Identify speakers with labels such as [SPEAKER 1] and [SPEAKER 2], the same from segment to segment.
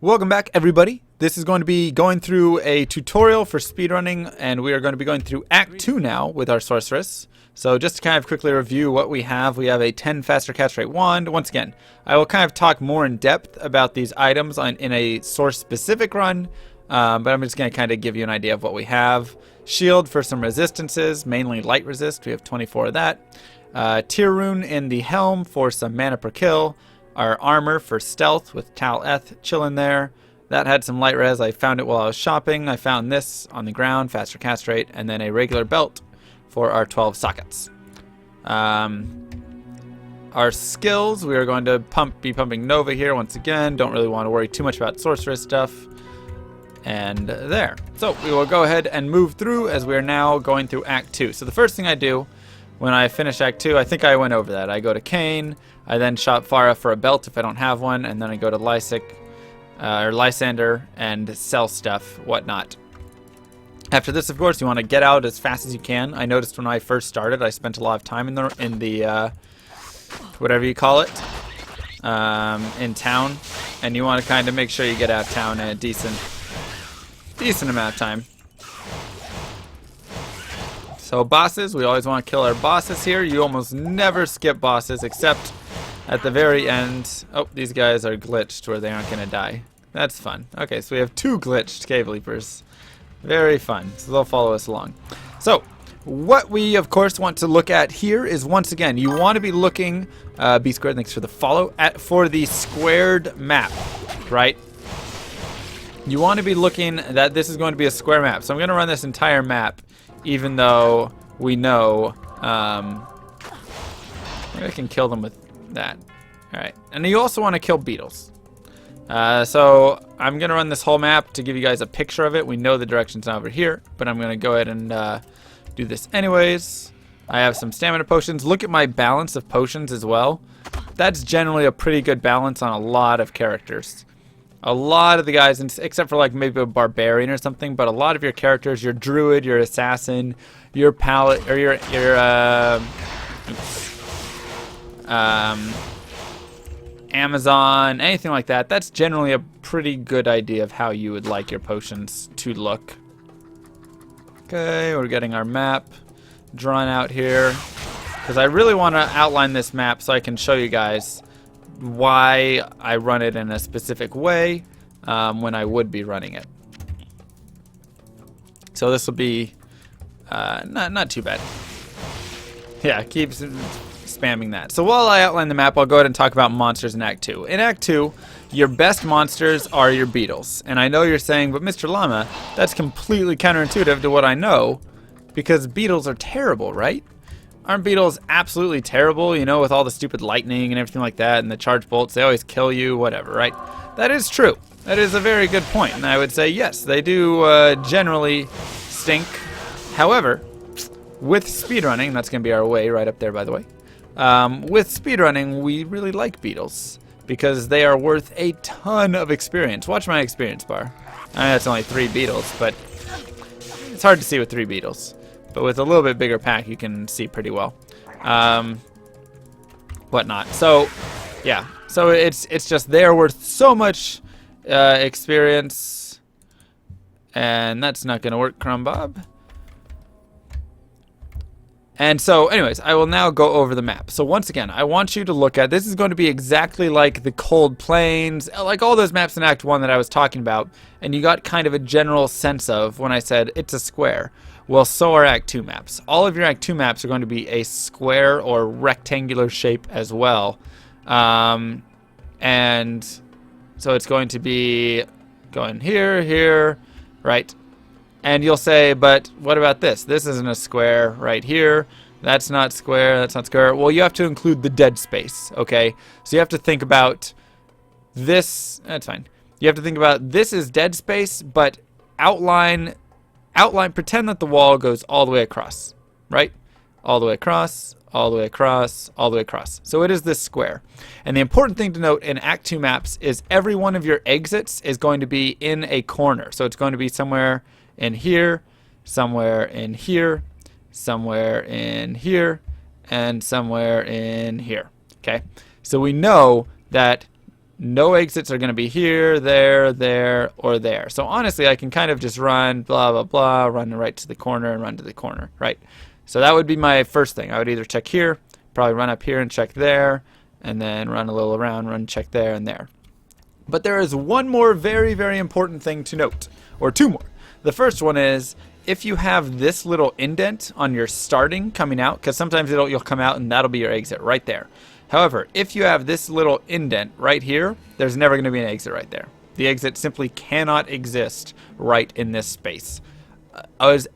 [SPEAKER 1] Welcome back, everybody. This is going to be going through a tutorial for speedrunning, and we are going to be going through Act 2 now with our sorceress. So just to kind of quickly review what we have a 10 faster catch rate wand. Once again, I will kind of talk more in depth about these items in a source-specific run, but I'm just going to kind of give you an idea of what we have. Shield for some resistances, mainly light resist. We have 24 of that. Tier rune in the helm for some mana per kill. Our armor for stealth with Tal Eth chilling there. That had some light res. I found it while I was shopping. I found this on the ground, faster cast rate, and then a regular belt for our 12 sockets. Our skills, we are going to be pumping Nova here once again. Don't really want to worry too much about sorceress stuff. And there. So we will go ahead and move through as we are now going through Act 2. So the first thing I do when I finish Act 2, I think I went over that. I go to Kane. I then shop Farah for a belt if I don't have one, and then I go to Lysander and sell stuff, whatnot. After this, of course, you want to get out as fast as you can. I noticed when I first started, I spent a lot of time in the whatever you call it, in town, and you want to kind of make sure you get out of town in a decent amount of time. So bosses, we always want to kill our bosses here. You almost never skip bosses except at the very end. Oh, these guys are glitched where they aren't going to die. That's fun. Okay, so we have 2 glitched cave leapers. Very fun. So they'll follow us along. So what we, of course, want to look at here is, once again, you want to be looking, B squared, thanks for the follow, for the squared map, right? You want to be looking that this is going to be a square map. So I'm going to run this entire map, even though we know, maybe I can kill them with that. Alright, and you also want to kill beetles. So I'm going to run this whole map to give you guys a picture of it. We know the direction's over here, but I'm going to go ahead and do this anyways. I have some stamina potions. Look at my balance of potions as well. That's generally a pretty good balance on a lot of characters. A lot of the guys, except for like maybe a barbarian or something, but a lot of your characters, your druid, your assassin, your paladin, or your Amazon, anything like that, that's generally a pretty good idea of how you would like your potions to look. Okay, we're getting our map drawn out here, because I really want to outline this map so I can show you guys why I run it in a specific way when I would be running it. So this will be not too bad. Yeah, keep spamming that. So while I outline the map, I'll go ahead and talk about monsters in Act 2. In Act 2, your best monsters are your beetles. And I know you're saying, but Mr. Llama, that's completely counterintuitive to what I know, because beetles are terrible, right? Aren't beetles absolutely terrible, you know, with all the stupid lightning and everything like that, and the charge bolts, they always kill you, whatever, right? That is true. That is a very good point, and I would say, yes, they do generally stink. However, with speedrunning, that's going to be our way right up there, by the way. With speedrunning, we really like beetles because they are worth a ton of experience. Watch my experience bar. I know it's only 3 beetles, but it's hard to see with 3 beetles. But with a little bit bigger pack, you can see pretty well. Whatnot. So, yeah. So it's just they're worth so much experience, and that's not going to work, Crumb Bob. And so, anyways, I will now go over the map. So once again, I want you to look at, this is going to be exactly like the Cold Plains, like all those maps in Act 1 that I was talking about, and you got kind of a general sense of when I said it's a square. Well, so are Act 2 maps. All of your Act 2 maps are going to be a square or rectangular shape as well. And so it's going to be going here, here, right? And you'll say, but what about this? This isn't a square right here. That's not square. That's not square. Well, you have to include the dead space, okay? So you have to think about this. That's fine. You have to think about this is dead space, but outline, pretend that the wall goes all the way across, right? All the way across, all the way across, all the way across. So it is this square. And the important thing to note in Act 2 maps is every one of your exits is going to be in a corner. So it's going to be somewhere in here, somewhere in here, somewhere in here, and somewhere in here. Okay? So we know that no exits are going to be here, there, or there. So honestly, I can kind of just run, blah, blah, blah, run right to the corner and run to the corner, right? So that would be my first thing. I would either check here, probably run up here and check there, and then run a little around, run, check there and there. But there is one more very, very important thing to note, or two more. The first one is, if you have this little indent on your starting coming out, because sometimes you'll come out and that'll be your exit right there. However, if you have this little indent right here, there's never going to be an exit right there. The exit simply cannot exist right in this space.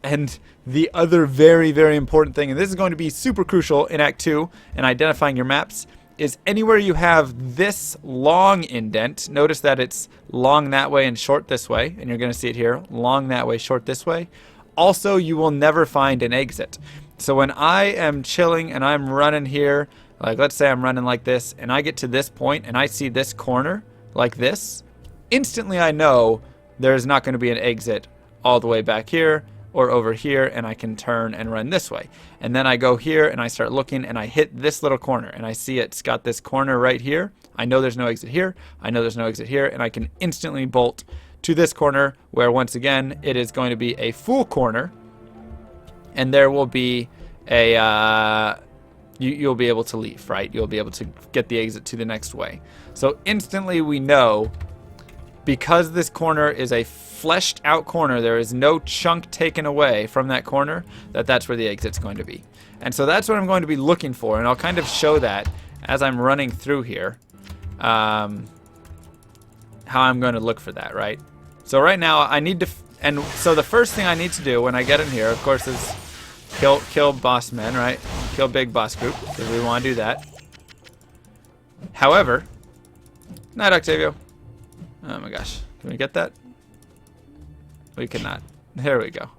[SPEAKER 1] And the other very, very important thing, and this is going to be super crucial in Act 2 in identifying your maps, is anywhere you have this long indent, notice that it's long that way and short this way, and you're going to see it here, long that way, short this way. Also, you will never find an exit. So when I am chilling and I'm running here, like let's say I'm running like this, and I get to this point and I see this corner like this, instantly I know there's not going to be an exit all the way back here or over here, and I can turn and run this way. And then I go here and I start looking and I hit this little corner and I see it's got this corner right here. I know there's no exit here. I know there's no exit here, and I can instantly bolt to this corner where once again it is going to be a full corner, and there will be a you'll be able to leave, right? You'll be able to get the exit to the next way. So instantly we know, because this corner is a fleshed out corner, there is no chunk taken away from that corner, that's where the exit's going to be. And so that's what I'm going to be looking for, and I'll kind of show that as I'm running through here, how I'm going to look for that, right? So right now I need to, and so the first thing I need to do when I get in here, of course, is kill boss men, right? Kill big boss group, because we want to do that. However, not Octavio. Oh my gosh, can we get that? We cannot. There we go.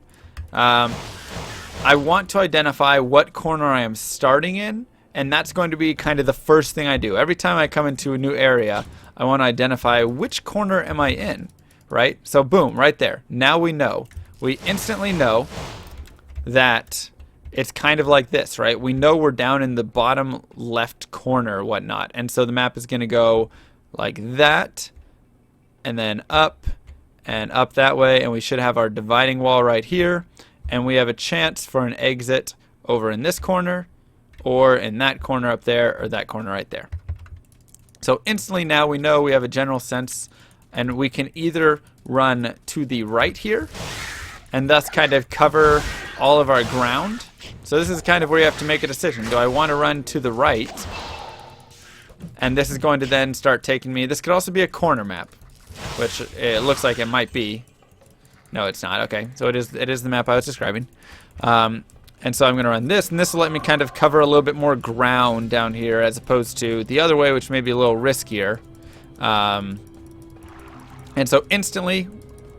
[SPEAKER 1] I want to identify what corner I am starting in, and that's going to be kind of the first thing I do. Every time I come into a new area, I want to identify which corner am I in, right? So boom, right there. Now we know. We instantly know that it's kind of like this, right? We know we're down in the bottom left corner or whatnot, and so the map is going to go like that, and then up, and up that way, and we should have our dividing wall right here, and we have a chance for an exit over in this corner, or in that corner up there, or that corner right there. So instantly now we know, we have a general sense, and we can either run to the right here, and thus kind of cover all of our ground. So this is kind of where you have to make a decision. Do I want to run to the right? And this is going to then start taking me, this could also be a corner map, which it looks like it might be. No, it's not. Okay, so it is the map I was describing. And so I'm going to run this, and this will let me kind of cover a little bit more ground down here as opposed to the other way, which may be a little riskier. And so instantly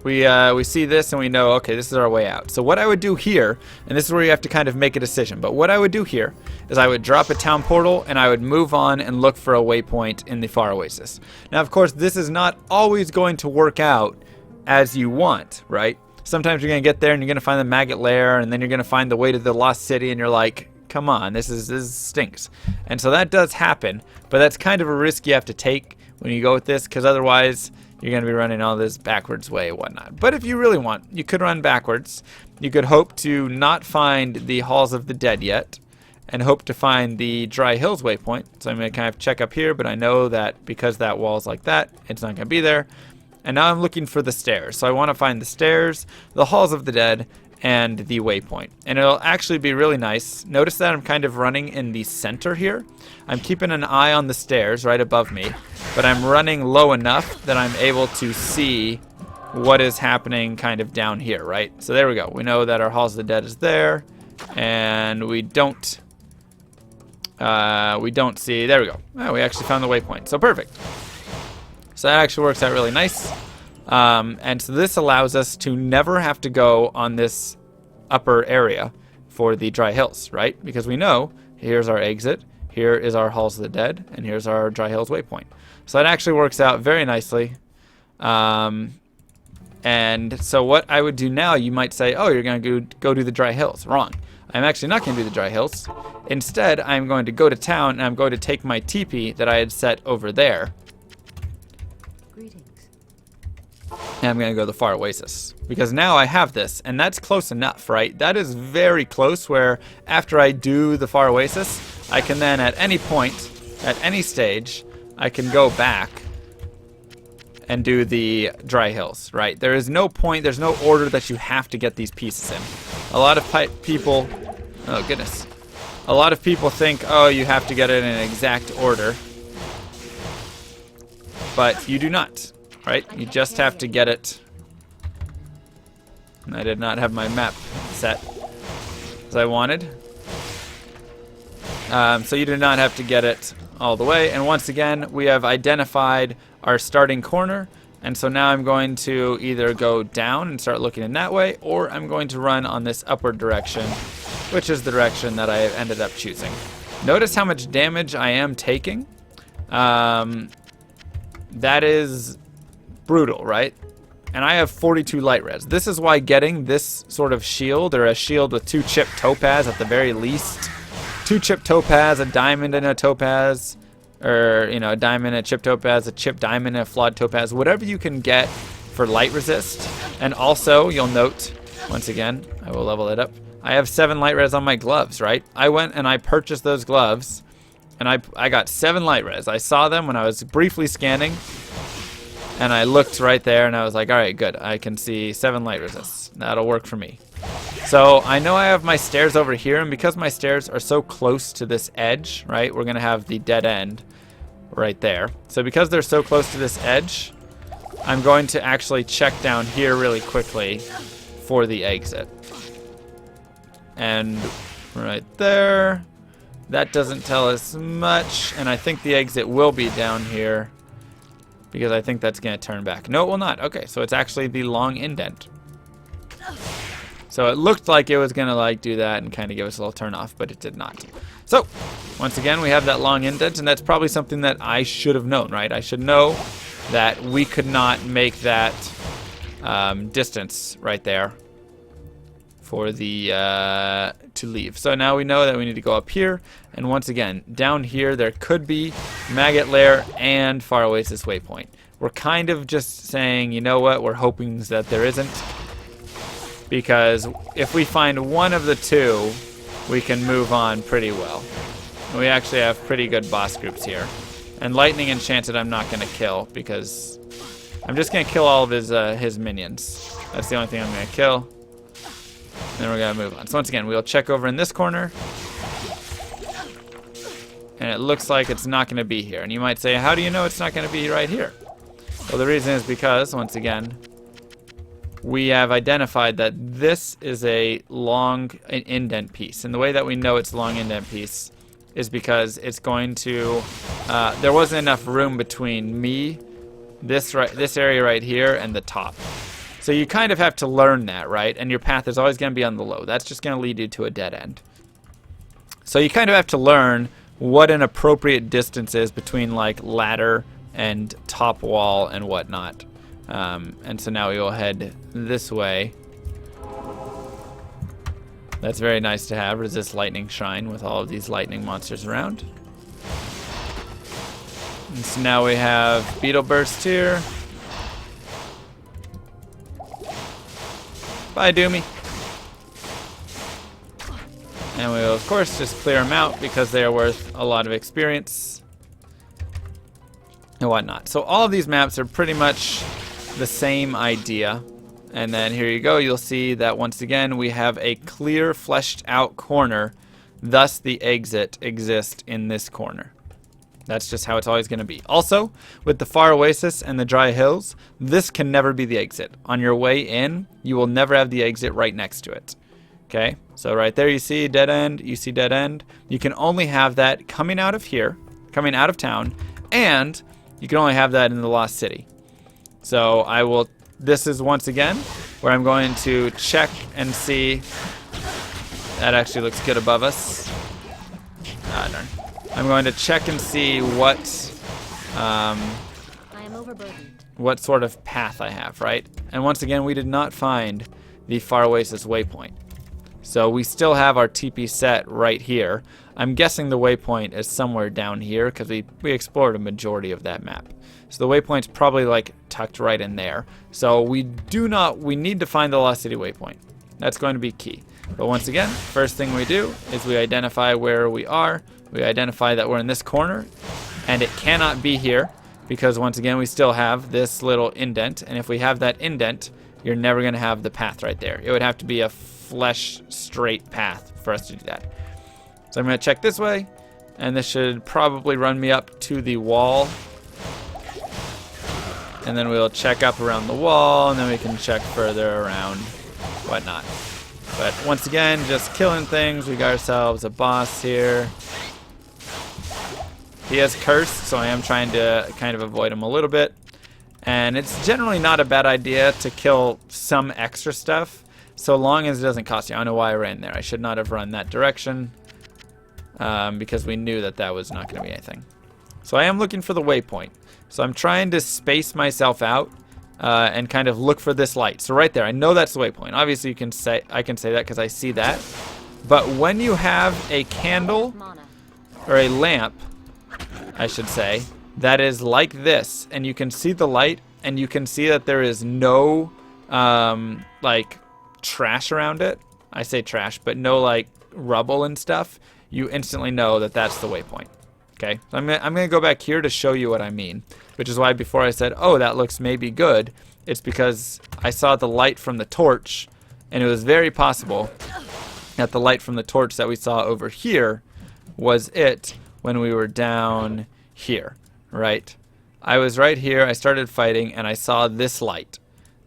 [SPEAKER 1] we see this and we know, okay, this is our way out. So what I would do here, and this is where you have to kind of make a decision, but what I would do here is I would drop a town portal and I would move on and look for a waypoint in the Far Oasis. Now, of course, this is not always going to work out as you want, right? Sometimes you're going to get there and you're going to find the maggot lair, and then you're going to find the way to the lost city, and you're like, come on, this stinks. And so that does happen, but that's kind of a risk you have to take when you go with this, because otherwise you're going to be running all this backwards way and whatnot. But if you really want, you could run backwards. You could hope to not find the Halls of the Dead yet, and hope to find the Dry Hills waypoint. So I'm going to kind of check up here, but I know that because that wall's like that, it's not going to be there. And now I'm looking for the stairs. So I want to find the stairs, the Halls of the Dead, and the waypoint. And it'll actually be really nice. Notice that I'm kind of running in the center here. I'm keeping an eye on the stairs right above me, but I'm running low enough that I'm able to see what is happening kind of down here, right? So there we go. We know that our Halls of the Dead is there, and we don't see, there we go. Oh, we actually found the waypoint. So perfect. So that actually works out really nice. And so this allows us to never have to go on this upper area for the Dry Hills, right? Because we know here's our exit, here is our Halls of the Dead, and here's our Dry Hills waypoint. So that actually works out very nicely. And so what I would do now, you might say, oh, you're going to go do the Dry Hills. Wrong. I'm actually not going to do the Dry Hills. Instead, I'm going to go to town, and I'm going to take my teepee that I had set over there.
[SPEAKER 2] Greetings.
[SPEAKER 1] And I'm going to go to the Far Oasis. Because now I have this, and that's close enough, right? That is very close, where after I do the Far Oasis, I can then at any point, at any stage, I can go back and do the Dry Hills, right? There is no point, there's no order that you have to get these pieces in. A lot of people, oh goodness. A lot of people think, oh, you have to get it in an exact order. But you do not, right? You just have to get it. I did not have my map set as I wanted. So you do not have to get it all the way. And once again, we have identified our starting corner. And so now I'm going to either go down and start looking in that way, or I'm going to run on this upward direction, which is the direction that I ended up choosing. Notice how much damage I am taking. That is brutal, right? And I have 42 light res. This is why getting this sort of shield, or a shield with 2 chip topaz at the very least, 2 chip topaz, a diamond and a topaz, or you know, a diamond and a chip topaz, a chip diamond and a flawed topaz, whatever you can get for light resist. And also, you'll note, once again, I will level it up, I have 7 light res on my gloves, right? I went and I purchased those gloves, and I got 7 light res. I saw them when I was briefly scanning, and I looked right there, and I was like, all right, good. I can see 7 light resists. That'll work for me. So I know I have my stairs over here, and because my stairs are so close to this edge, right, we're going to have the dead end right there. So because they're so close to this edge, I'm going to actually check down here really quickly for the exit. And right there, that doesn't tell us much, and I think the exit will be down here, because I think that's going to turn back. No, it will not. Okay, so it's actually the long indent. So it looked like it was going to like do that and kind of give us a little turn off, but it did not. So once again, we have that long indent, and that's probably something that I should have known, right? I should know that we could not make that distance right there for the to leave. So now we know that we need to go up here, and once again, down here there could be Maggot Lair and Far Oasis Waypoint. We're kind of just saying, you know what, we're hoping that there isn't, because if we find one of the two, we can move on pretty well. And we actually have pretty good boss groups here. And Lightning Enchanted I'm not going to kill, because I'm just going to kill all of his minions. That's the only thing I'm going to kill. And then we're going to move on. So once again, we'll check over in this corner. And it looks like it's not going to be here. And you might say, how do you know it's not going to be right here? Well, the reason is because, once again, we have identified that this is a long indent piece. And the way that we know it's a long indent piece is because it's going to... there wasn't enough room between me, this area right here, and the top. So you kind of have to learn that, right? And your path is always going to be on the low. That's just going to lead you to a dead end. So you kind of have to learn what an appropriate distance is between like ladder and top wall and whatnot. And so now we will head this way. That's very nice to have, Resist Lightning Shrine with all of these lightning monsters around. And so now we have Beetle Burst here. Bye, Doomy. And we will, of course, just clear them out because they are worth a lot of experience and whatnot. So all of these maps are pretty much the same idea. And then here you go. You'll see that once again we have a clear, fleshed out corner. Thus, the exit exists in this corner. That's just how it's always going to be. Also, with the Far Oasis and the Dry Hills, this can never be the exit. On your way in, you will never have the exit right next to it. Okay? So right there you see dead end, you see dead end. You can only have that coming out of here, coming out of town, and you can only have that in the Lost City. So I will, this is once again where I'm going to check and see. That actually looks good above us. Ah, darn. I'm going to check and see what
[SPEAKER 2] I am overburdened.
[SPEAKER 1] what sort of path I have, right? And once again, we did not find the Far Oasis waypoint. So we still have our TP set right here. I'm guessing the waypoint is somewhere down here because we explored a majority of that map. So the waypoint's probably like tucked right in there. So we need to find the Lost City waypoint. That's going to be key. But once again, first thing we do is we identify where we are. We identify that we're in this corner, and it cannot be here because once again we still have this little indent, and if we have that indent, you're never going to have the path right there. It would have to be a flesh straight path for us to do that. So I'm going to check this way, and this should probably run me up to the wall. And then we'll check up around the wall, and then we can check further around whatnot. But once again, just killing things. We got ourselves a boss here. He has cursed, so I am trying to kind of avoid him a little bit. And it's generally not a bad idea to kill some extra stuff, so long as it doesn't cost you. I don't know why I ran there. I should not have run that direction, because we knew that that was not going to be anything. So I am looking for the waypoint. So I'm trying to space myself out and kind of look for this light. So right there, I know that's the waypoint. Obviously, I can say that because I see that. But when you have a candle or a lamp, I should say, that is like this, and you can see the light, and you can see that there is no like trash around it. I say trash, but no like rubble and stuff. You instantly know that that's the waypoint. Okay, so I'm gonna go back here to show you what I mean, which is why before I said, oh, that looks maybe good, it's because I saw the light from the torch, and it was very possible that the light from the torch that we saw over here was it when we were down here, right? I was right here, I started fighting, and I saw this light.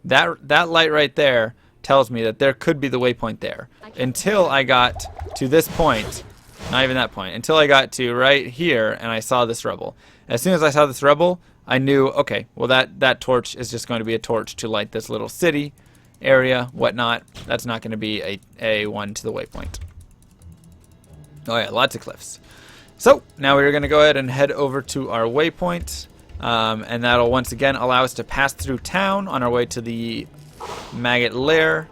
[SPEAKER 1] That light right there tells me that there could be the waypoint there. Until I got to this point, not even that point, until I got to right here and I saw this rubble. As soon as I saw this rubble, I knew, okay, well that torch is just going to be a torch to light this little city area, whatnot. That's not going to be a one to the waypoint. Oh yeah, lots of cliffs. So now we're going to go ahead and head over to our waypoint, and that'll once again allow us to pass through town on our way to the maggot lair,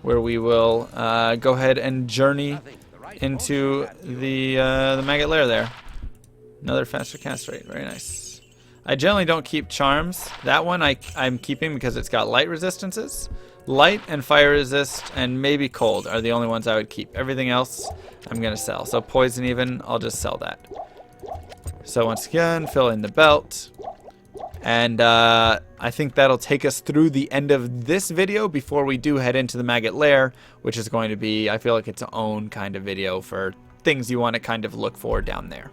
[SPEAKER 1] where we will go ahead and journey into the maggot lair there. Another faster cast rate, very nice. I generally don't keep charms. That one I'm keeping because it's got light resistances. Light and fire resist and maybe cold are the only ones I would keep. Everything else I'm gonna sell. So poison even, I'll just sell that. So once again, fill in the belt. And I think that'll take us through the end of this video before we do head into the maggot lair, which is going to be, I feel like it's its own kind of video for things you want to kind of look for down there.